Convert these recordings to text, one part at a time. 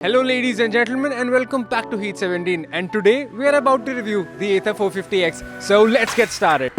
Hello ladies and gentlemen and welcome back to Heat 17, and today we are about to review the Ather 450X. So let's get started.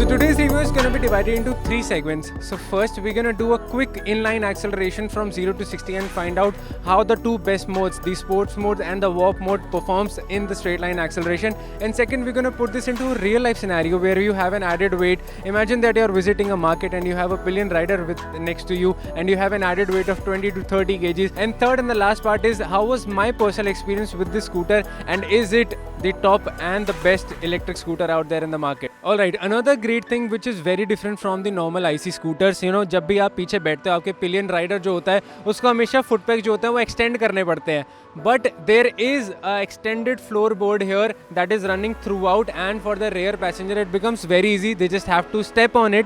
Today's review is going to be divided into 3 segments. So first we're going to do a quick inline acceleration from 0 to 60 and find out how the two best modes, the sports mode and the warp mode, performs in the straight line acceleration. And second, we're going to put this into a real life scenario where you have an added weight. Imagine that you're visiting a market and you have a pillion rider next to you and you have an added weight of 20 to 30 kgs. And third and the last part is how was my personal experience with this scooter, and is it the top and the best electric scooter out there in the market. Alright, another great thing which is very different from the normal IC scooters, जब भी आप पीछे बैठते हो आपके pillion rider जो होता है उसको हमेशा फुट पैक जो होता है वो एक्सटेंड करने पड़ते हैं. But there is a extended floorboard here that is running throughout, and for the rear passenger it becomes very easy. They just have to step on it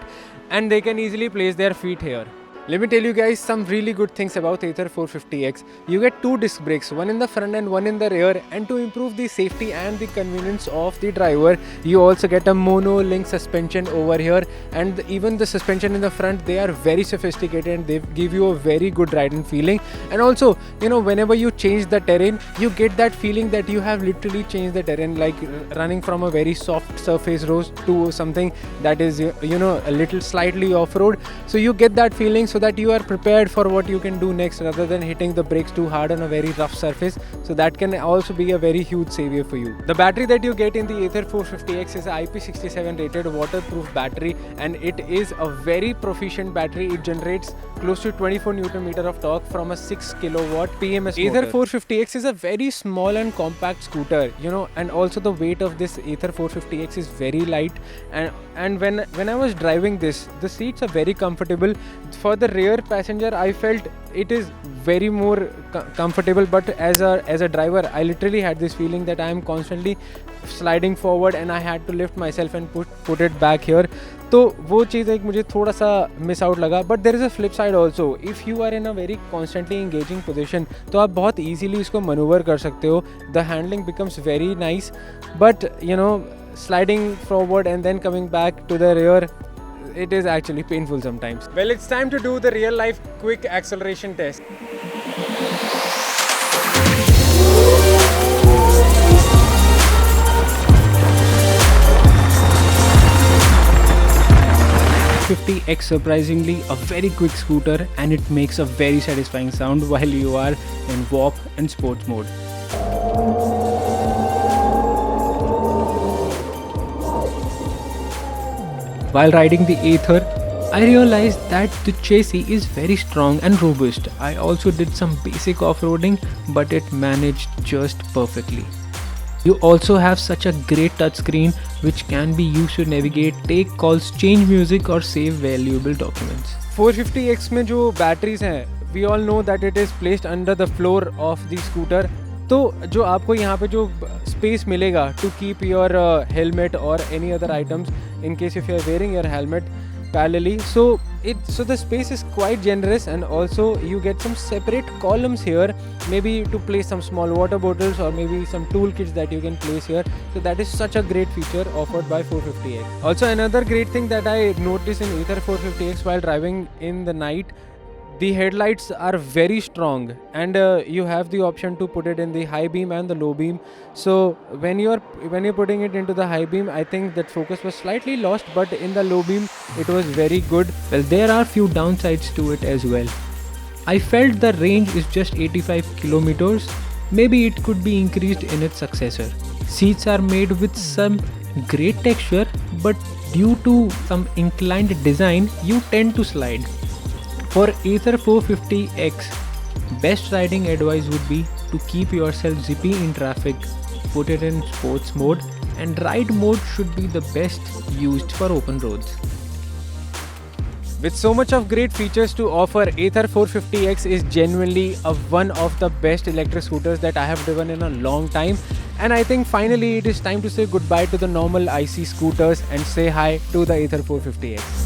and they can easily place their feet here. Let me tell you guys some really good things about Ather 450X. You get 2 disc brakes, one in the front and one in the rear, and to improve the safety and the convenience of the driver, you also get a mono-link suspension over here, and even the suspension in the front, they are very sophisticated and they give you a very good riding feeling. And also, whenever you change the terrain, you get that feeling that you have literally changed the terrain, like running from a very soft surface road to something that is, a little slightly off-road. So you get that feeling, so that you are prepared for what you can do next rather than hitting the brakes too hard on a very rough surface. So that can also be a very huge savior for you. The battery that you get in the Ather 450X is an IP67 rated waterproof battery, and it is a very proficient battery. It generates close to 24 Newton meter of torque from a 6 kilowatt PMS motor. Ather 450X is a very small and compact scooter, and also the weight of this Ather 450X is very light, and when I was driving this, the seats are very comfortable. For the rear passenger, I felt it is very more comfortable, but as a driver, I literally had this feeling that I am constantly sliding forward and I had to lift myself and put it back here. तो वो चीज़ एक मुझे थोड़ा सा miss out लगा. But there is a flip side also. If you are in a very constantly engaging position तो आप बहुत ईजिली इसको मनूवर कर सकते हो. The handling becomes very nice, but sliding forward and then coming back to the rear, it is actually painful sometimes. Well, it's time to do the real life quick acceleration test. X surprisingly a very quick scooter, and it makes a very satisfying sound while you are in warp and sports mode. While riding the Ather, I realized that the chassis is very strong and robust. I also did some basic off-roading, but it managed just perfectly. You also have such a great touchscreen which can be used to navigate, take calls, change music or save valuable documents. 450X में जो batteries हैं, we all know that it is placed under the floor of the scooter. तो जो आपको यहाँ पे जो space मिलेगा to keep your helmet or any other items in case if you are wearing your helmet parallelly, so the space is quite generous, and also you get some separate columns here, maybe to place some small water bottles or maybe some toolkits that you can place here. So that is such a great feature offered by 450X. Also, another great thing that I noticed in Ather 450X while driving in the night, the headlights are very strong, and you have the option to put it in the high beam and the low beam. So when you're putting it into the high beam, I think that focus was slightly lost, but in the low beam it was very good. Well, there are few downsides to it as well. I felt the range is just 85 kilometers. Maybe it could be increased in its successor. Seats are made with some great texture, but due to some inclined design, you tend to slide. For Ather 450X, best riding advice would be to keep yourself zippy in traffic, put it in sports mode, and ride mode should be the best used for open roads. With so much of great features to offer, Ather 450X is genuinely one of the best electric scooters that I have driven in a long time. And I think finally it is time to say goodbye to the normal IC scooters and say hi to the Ather 450X.